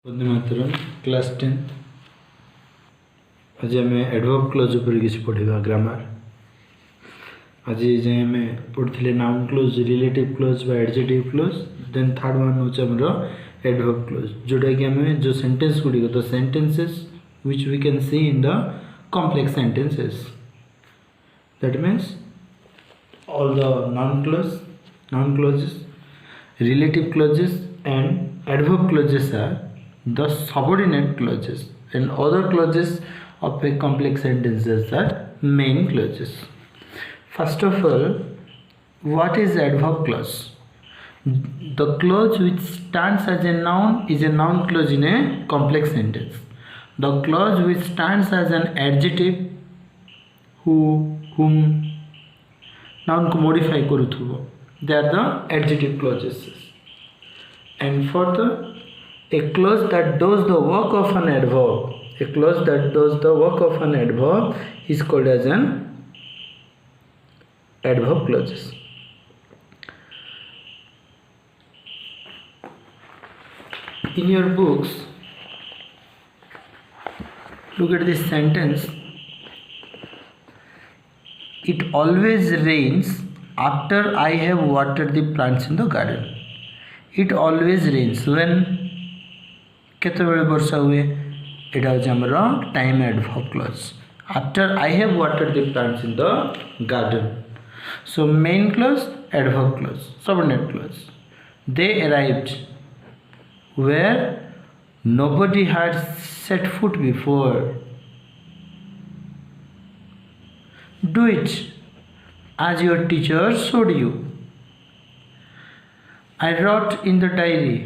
Vande Mataram class 10 आज आम adverb close उपर किसी पढ़ा ग्रामर। आज जाए आम पढ़ते नाउन क्लोज रिलेटिव क्लोज बा adjective clause then third one हूँ एडवर्ब क्लोज जोटा कि आम जो सेंटेंस गुड़िक the sentences which we can see in the complex sentences that means all the noun clauses relative clauses and adverb clauses are the subordinate clauses and other clauses of a complex sentences are main clauses. First of all, what is adverb clause? The clause which stands as a noun is a noun clause in a complex sentence. The clause which stands as an adjective whom noun को modify करूथुबो they are the adjective clauses. And further, a clause that does the work of an adverb, a clause that does the work of an adverb is called as an adverb clauses. In your books, look at this sentence. It always rains after I have watered the plants in the garden. It always rains when केतबेले वर्षा हुए एटा होचे हमरो time adverb clause after I have watered the plants in the garden. So main clause adverb clause subordinate clause they arrived where nobody had set foot before. Do it as your teacher showed you. I wrote in the diary.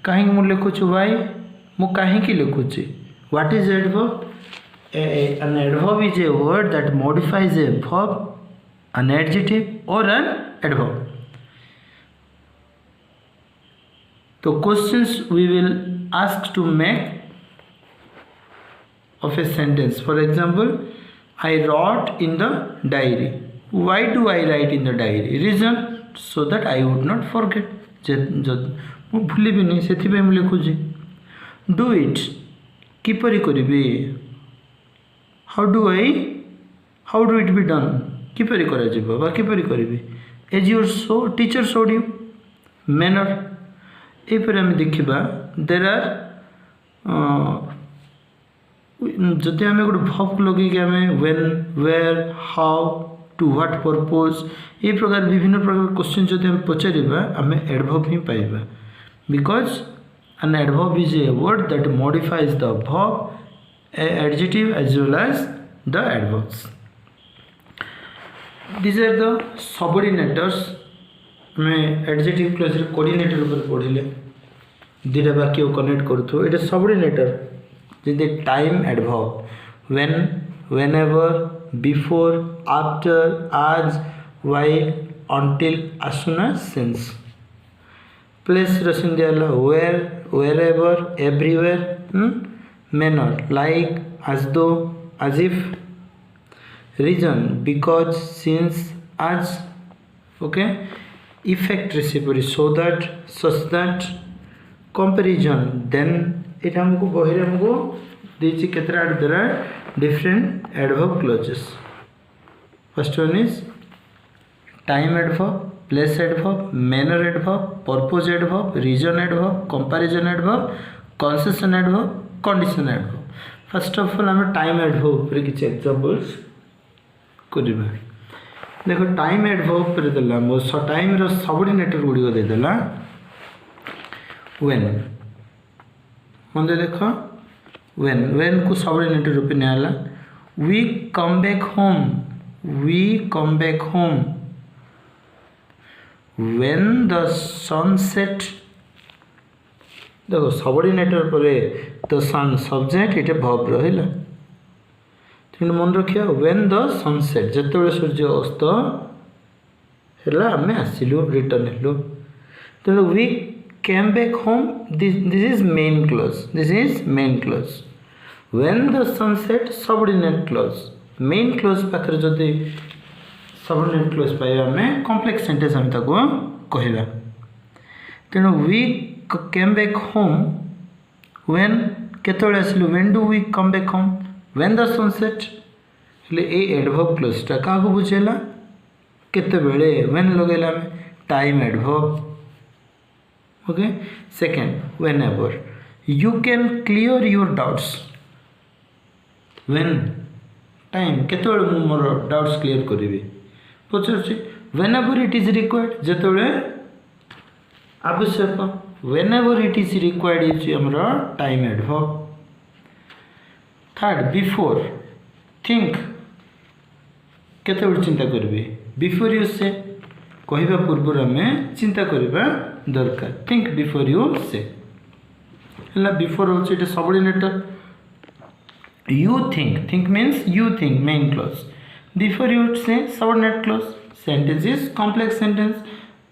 कहीं मु लिखुछु भाई मु कहीं की लिखुछि. What is adverb? An adverb is a word that modifies a verb, an adjective or an adverb. The questions we will ask to make of a sentence. For example, I wrote in the diary. Why do I write in the diary? Reason, so that I would not forget. मु भूलिबि नहीं सेथि पे मु लिखुछि. Do it किपरि करिबि. How do it be done किपरि करा जिवो बा किपरि करिबि. As your teacher showed you. Manner ए पर हम देखिबा there are जदि आम गोटे भर्ब लगे आम when where how to what purpose ये प्रकार विभिन्न प्रकार क्वेश्चन जदि हम पचारिबा आम एडवर्ब ही पाइबा because an adverb is a word that modifies the verb adjective as well as the adverbs. This are the subordinators. आम एडजेक्टिव क्लॉज रे कोऑर्डिनेटर ऊपर पढ़िले दुटा वाक्य कनेक्ट करथु. एटा सबऑर्डिनेटर the time adverb when, whenever, before, after, as, while, until, as soon as, since. Place रसन दियाला where, wherever, everywhere. Manner like, as though, as if. Reason because, since, as. Okay. Effect recipe so that, such that. Comparison then it हमको बहिरे हमको देछि केतरा देरा different adverb clauses. First one is time adverb, place adverb, manner adverb, purpose adverb, reason adverb, comparison adverb, concession adverb, condition adverb. First of all हम time adverb पर किछ examples करिबा. देखो टाइम एडवर्ब पर देला मो टाइम रो सबऑर्डिनेटर गुडी को दे देला when. मन देखो when को सबऑर्डिनेटर रूप में आला. we come back home when the sun set. देखो सबऑर्डिनेटर पर the sun सब्जेक्ट इटे verb रहिला. तेन मन रखिया when the sun set जतबे सूर्य अस्त हैला हमें आसिलु रिटर्न हेलु. तेन we came back home. This is main clause. When the sun set subordinate clause. Main clause पाखरे जदि subordinate clause पाइबा हमें complex sentence हम ताको कहिबा. तेणु we came back home when केतବେଳେ ଆସିଲୁ when do we come back home when the sunset ହେଲେ ଏ adverb clause ଟା କାହାକୁ ବୁଝେଇଲା କେତେବେଳେ when ଲଗେଇଲା ଆମେ time adverb okay second whenever you can clear your doubts when time କେତେବେଳେ ମୁଁ ମୋର doubts clear କରିବି ପଚାରୁଛି whenever it is required ଯେତେବେଳେ आवश्यक whenever it is required is ଆମର time adverb third before think କେତେବେଳେ ଚିନ୍ତା କରିବେ before you say କହିବା ପୂର୍ବରୁ ଆମେ ଚିନ୍ତା କରିବା ଦରକାର think before you say ହେଲା before ହେଉଛି ଏଟା subordinator you think means you think main clause before you say subordinate clause sentence is complex sentence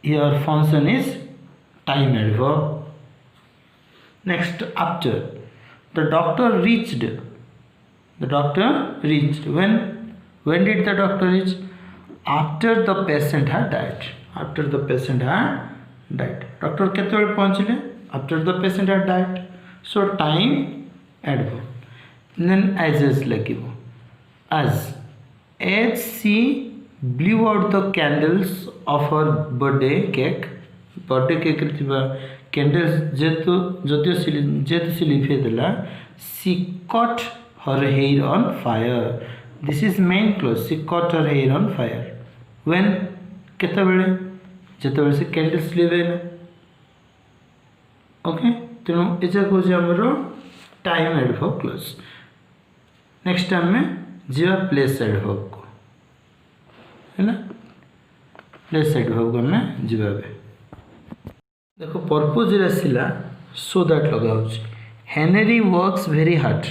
here function is time adverb next after the doctor reached when did the doctor reach after the patient had died doctor କେତେବେଳେ ପହଞ୍ଚିଲେ after the patient had died so time adverb then as ଲାଗିବ as she blew out the candles of her birthday cake ରେ ଥିବା candles ଯେହେତୁ ସେ ଲିଭେଇ ଦେଲା she caught her hair on fire this is main clause she caught her hair on fire when କେତେବେଳେ ଯେତେବେଳେ ସେ candles ଲିଭେଇଲା okay तेणु एजा कौन आमर टाइम एडवर्ब क्लोज नेक्स्ट आम जा प्लेस एडवर्ब को है ना प्लेस एडवर्ब को आम जा देखो पर्पज आसला सो दैट लगा हेनरी वर्क्स वेरी हार्ड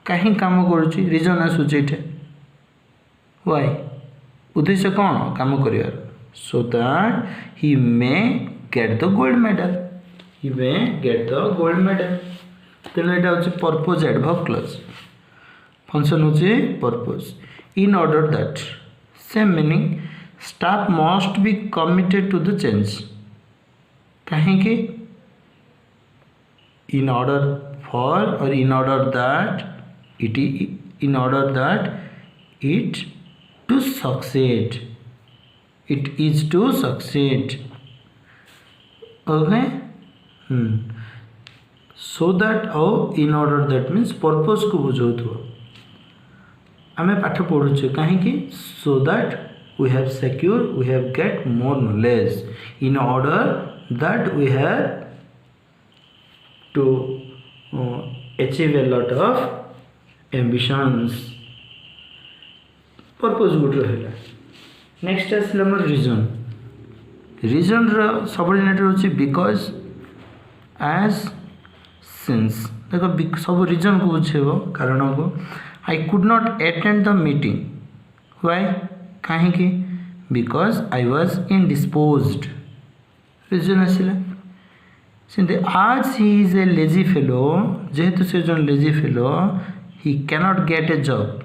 कहीं काम करुच्ची रिजन आसूचे वाई उद्देश्य कौन काम कर so that he may get the gold medal he may get the gold medal तेणु यहाँ हूँ पर्पज एडवर्ब क्लोज फंक्शन हूँ purpose in order that same meaning staff must be committed to the change कहीं in order for और in order that it to succeed it is to succeed okay so that how in order that means purpose को बुझाउथो आमे पाठ पढुछे कहीं so that we have secure we have get more knowledge in order that we have to achieve a lot of ambitions purpose गुड रहला next आसला हमर reason रो subordinate होची बिकॉज as since देखो सब रीजन को बुझेब कारण को I could not attend the meeting why कहीं because I was indisposed reason आसला सेमती आज he is a lazy fellow जेहेतु से जन lazy fellow he cannot get a job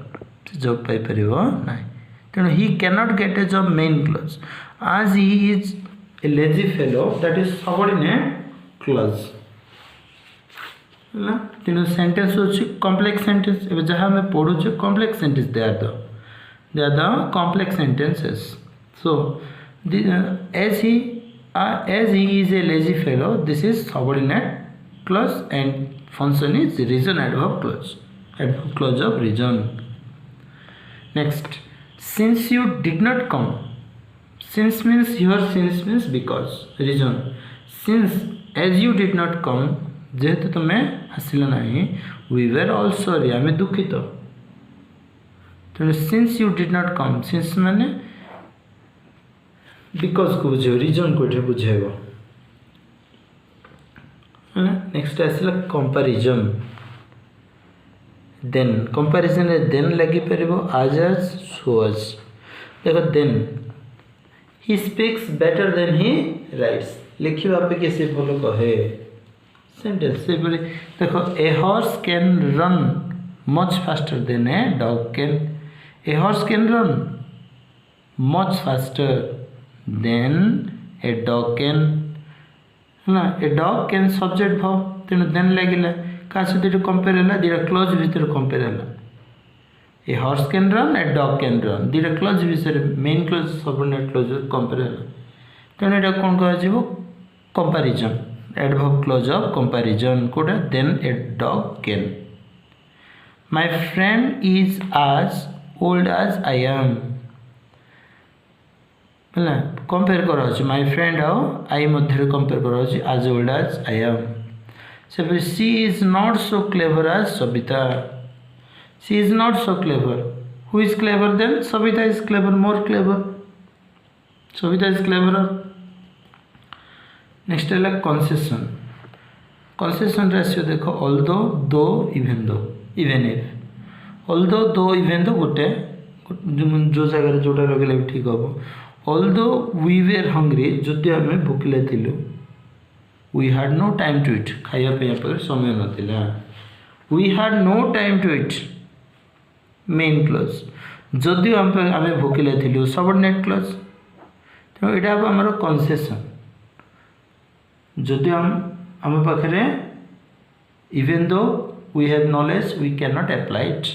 job पाई परिबो नाही तेणु he cannot get a job main clause आज he is a lazy fellow that is subordinate clause है तेणु सेंटेंस होची कॉम्प्लेक्स सेंटेंस एबे जहाँ हमें पढ़ुचे complex sentence they are the complex sentences so as he is a lazy fellow this is subordinate clause and function is reason adverb clause of reason next since you did not come since means because reason since as you did not come जेहेतु तुम्हें आसिल ना we were all sorry आम दुखित तेणु since you did not come since माने because को बुझे रीजन को बुझेब है नेक्स्ट आसला कंपैरिजन देन कंपैरिजन देन लगी पार आज सो आज देखो then he speaks better than he writes लिखा अपेक्षा से भल कहे सेंटेंस से देखो a horse can run much faster than a dog can a horse can run much faster than a dog can है ना ए डॉग कैन सब्जेक्ट भाव तेणु देन लगे क्या सहित कंपेयर है दुटा क्लोज भितर कंपेयर है a horse can run a dog can run दुटा क्लोज विषय main clause subordinate clause compare है तेणु यहाँ कौन कह comparison adverb clause of comparison कोटा than a dog can my friend is as old as I am है compare कर माय फ्रेंड आउ आई मध्य कंपेयर कर as old as I am से फिर she is not so clever as Sabita she is not so clever who is clever then Sabita is clever more clever Sabita is clever next है concession concession ratio देखो although though even though even if although though even though गोटे जो जगह जोटा लगे भी ठीक हम ऑल्दो वी वेर हंग्री जदि आम भोकिले थिलु we had no time to eat खाइबा पर समय नाला we had no time to eat main clause जदि आम भोकिले थिलु सबऑर्डिनेट क्लोज तो यहाँ हम आम कंसेशन जदि आम पाखे even though we have knowledge we can not apply it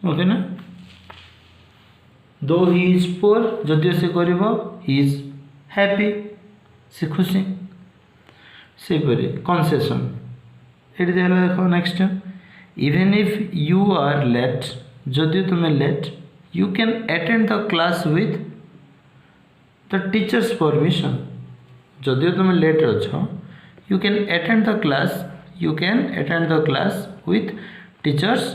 okay ना दो ही इज पुअर जदि से कर ही इज हैप्पी से खुशी से कंसेशन ये देखो next even if you are late जदि तुम्हें late you can attend the class with the teacher's permission जदि तुम लेट अच्छ you can attend the class with teacher's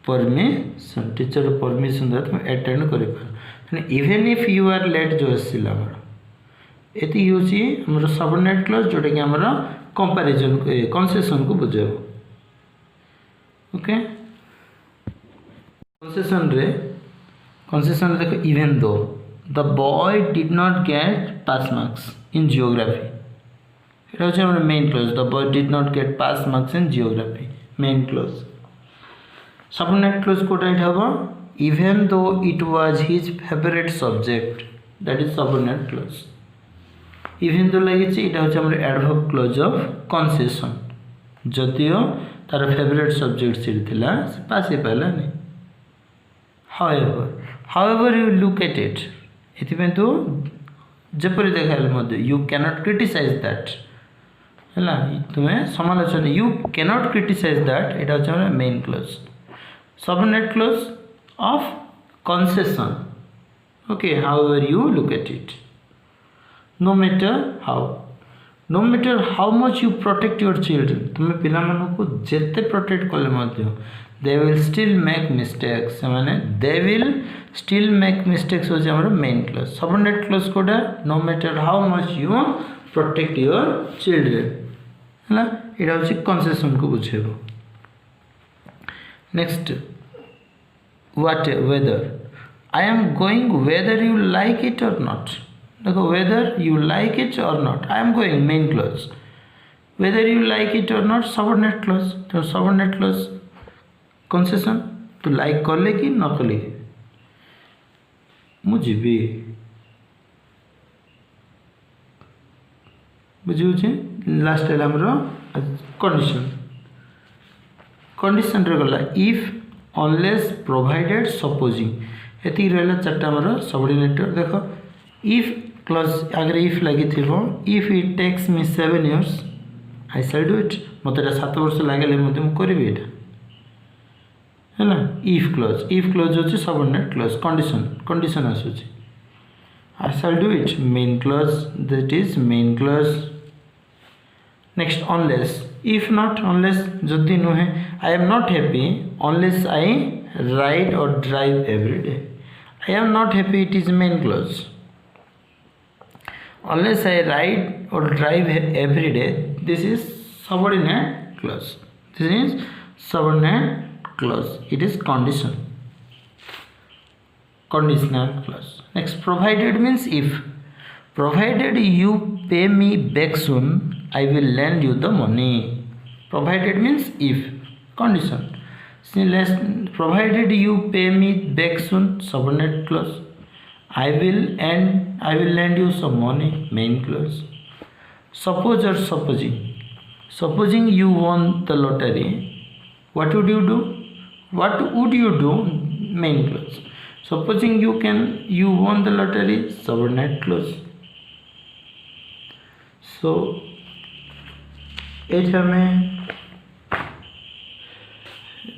permission teacher permission द्वारा तुम अटेंड कर even if you are late जो आसाला ये हूँ सबऑर्डिनेट क्लोज जोटा कि आमर कंपैरिजन कंसेशन को बुझे ओके कंसेशन देखो even though the boy did not get pass marks in geography ये हूँ main clause the boy did not get pass marks in geography main clause subordinate clause कोटा ये हम even though it was his favourite subject that is subordinate clause even though लगी यहाँ हूँ adverb clause of concession जदियो तार favourite subject सीट थिला पास ही पाला नहीं however you look at it ये तो जपरी देखा यू कैनॉट क्रिटिसाइज दैट है तुम्हें समालोचना यू कैनॉट क्रिटिसाइज दैट यहाँ हूँ main clause subordinate clause of concession okay however you look at it no matter how much you protect your children तुम्हें पिला को जेते प्रोटेक्ट कले they will still make mistakes they will still make mistakes होचे हमर main clause subordinate clause कोटा no matter how much you protect your children है यहाँ हूँ कंसेशन को बुझेब next what whether I am going whether you like it और not देखो वेदर यू लाइक इट और not I am going main close weather you like it और not subordinate close तो सबऑर्डिनेट क्लोज कंसेशन तू like कले कि न कले मुझे बुझे लास्ट है कंडीशन कंडीशन रे गला इफ अनलेस प्रोवाइडेड सपोजिंग एति रहला चारटा हमर सबऑर्डिनेटर देखो इफ क्लोज आगे इफ लगी if it takes me 7 years I shall do it मत 7 वर्ष लगे करी है इफ क्लोज हो सबऑर्डिनेट क्लोज कंडीशन आसूँ I shall do it main clause that is main clause next unless if not unless जदि नुहे I am not happy unless I ride or drive every day I am not happy it is main clause unless I ride or drive every day this is subordinate close this is subordinate clause it is conditional clause next provided means if provided you pay me back soon I will lend you the money provided means if condition see less provided you pay me back soon subordinate clause I will lend you some money main clause suppose or supposing Supposing you won the lottery, what would you do? What would you do? Main clause. Supposing you won the lottery, subordinate clause. So ये हमें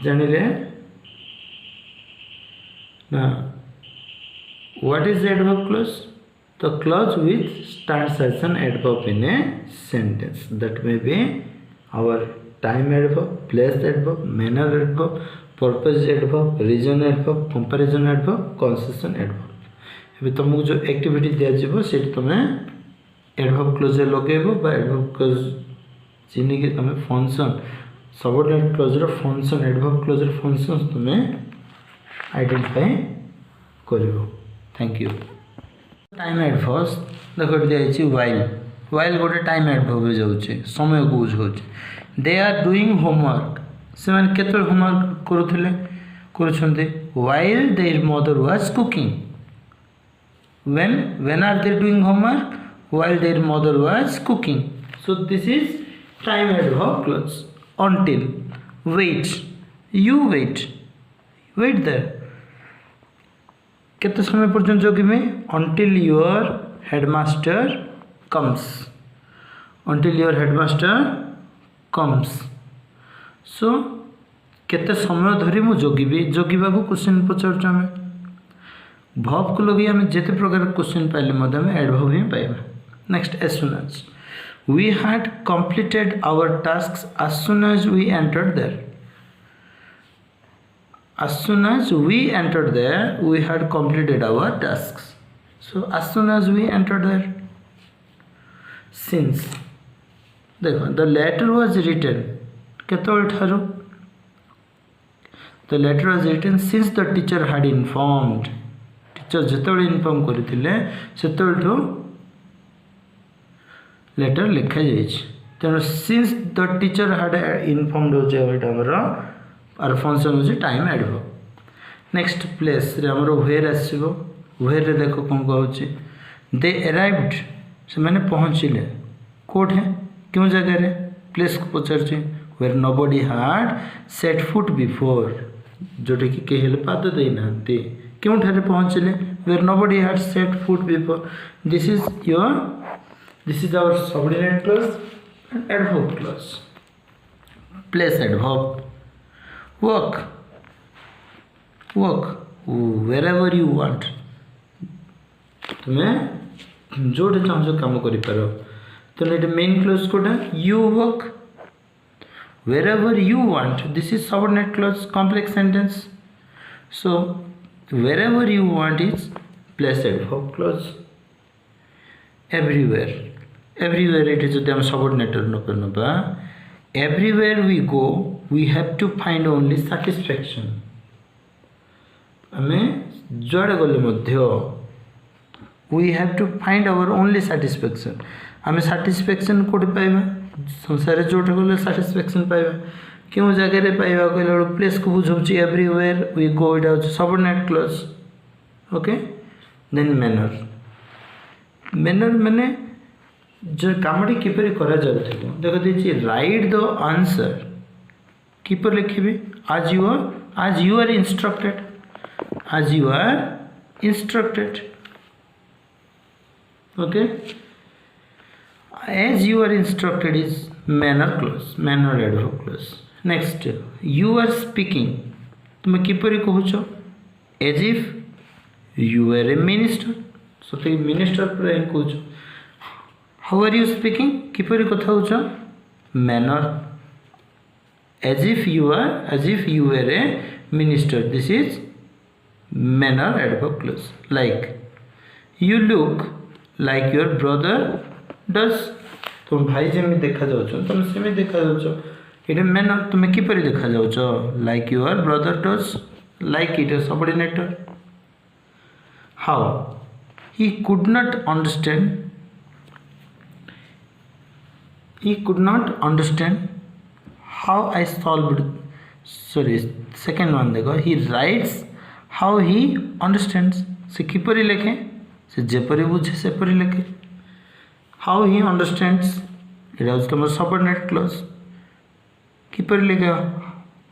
जानिले ना what is the adverb clause? The clause which stands as an adverb in a sentence. That may be our time adverb, place adverb, manner adverb, purpose adverb, reason adverb, comparison adverb, concession adverb. ଏବେ तुमको जो activity दिया से तुम adverb close लगेब बा adverb close चिन्ह कि तुम फंक्शन सबऑर्डिनेट क्लोज रो फंक्शन एडवर्ब क्लोज रो फंक्शन तुम आइडेंटिफाई करिवो. Thank you. टाइम एडवर्ब्स देखो दिखाई व्हाइल. व्हाइल गोटे टाइम एडवर्ब जाउछे समय को बुझाउछे. They are doing homework. से माने केतल होमवर्क करूथिले करूछन्ते while their mother was cooking. when are they doing homework? While their mother was cooking. So this is time adverb clause. Until, wait, you wait there. कितने समय पर्यंत जोगी में? Until your headmaster comes. Until your headmaster comes. So केते समय धरी मु जोगिबी. जोगिबा को question पचार हमें verb को लगे हमें जिते प्रकार क्वेश्चन पाइले मध्य में एडवर्ब ही पाइबा. Next, as soon as. We had completed our tasks as soon as we entered there. As soon as we entered there, we had completed our tasks. So as soon as we entered there. Since देखो the letter was written केतल ठारो. The letter was written since the teacher had informed. Teacher जिते inform करते से letter लिखा जाए. तेणु since the teacher हाड इनफर्मड Homer are function हो time adverb. Next, place रे हमर वेयर आसो. वेयर रे देखो कौन कहूँ. दे अराइव्ड से मैंने पहुँचले कोठे क्यों जगह रे. प्लेस को पचार वेयर नोबडी हाड सेट फुट बिफोर जोटा कि कहीं पाद देना क्यों ठारे पहुँचले वेयर नोबडी हाड set foot before. This is our subordinate clause and adverb clause. Place adverb. Work wherever you want. तुम्हें जोटे चाहो काम करि पारो. तो ये मेन क्लोज कोटा you work wherever you want. This is subordinate clause, complex sentence. So wherever you want is place adverb clause. Everywhere it is the subordinate no. Everywhere we go we have to find only satisfaction. आमे जोड़े गले मध्य we have to find our only satisfaction. आमे satisfaction code पाइबा संसार जोड़े गले satisfaction पाइबा क्यों जगह रे पाइबा कहले प्लेस को बुझौची. everywhere we go इटा होची subordinate clause. okay, then manner माने जो कामटी किपर करा जाउथिबो. देखो दिछि राइट द आंसर किपर लिखिबे as you are instructed. okay, as you are instructed is manner clause, manner adverb clause. next, you are speaking तुम किपर कहूछ as if you were a minister. so ते minister पर कहूछ. how are you speaking किपर कथा होछ manner. as if you were a minister. this is manner adverb clause. like you look like your brother does. तुम भाई जेमि देखा जाउछ तुम semi देखा जाउछ. It manner तुम किपर देखा जाउछ like your brother does. like it is subordinator. how he could not understand how I solved. second one देखो he writes how he understands. से किपरि लेखे से जेपरि बुझे सेपरि लेखे. how he understands ଏଇଟା ହେଉଛି ତୁମର ସବଅର୍ଡିନେଟ୍ କ୍ଲୋଜ୍। କିପରି ଲେଖିବା?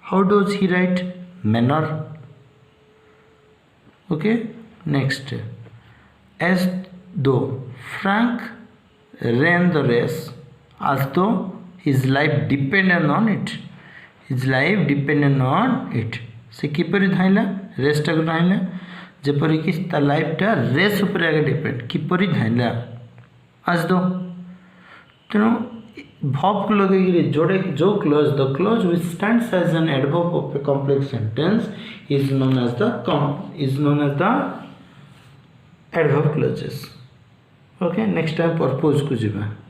How does he write? Manner. Okay, next, as though Frank ran the race as though his life depended on it. His life depended on it. से किपरि धाइला? रेसटाକୁ धाइला ଯେପରିକି ତା ଲାଇଫଟା ରେସ୍ ଉପରେ ଆगे depend. किपरि धाइला? as though। ତେଣୁ verb को लगेगी जोड़े जो clause, the clause which stands as an adverb of a complex sentence is known as the adverb clauses। Okay, next time purpose को जीवा।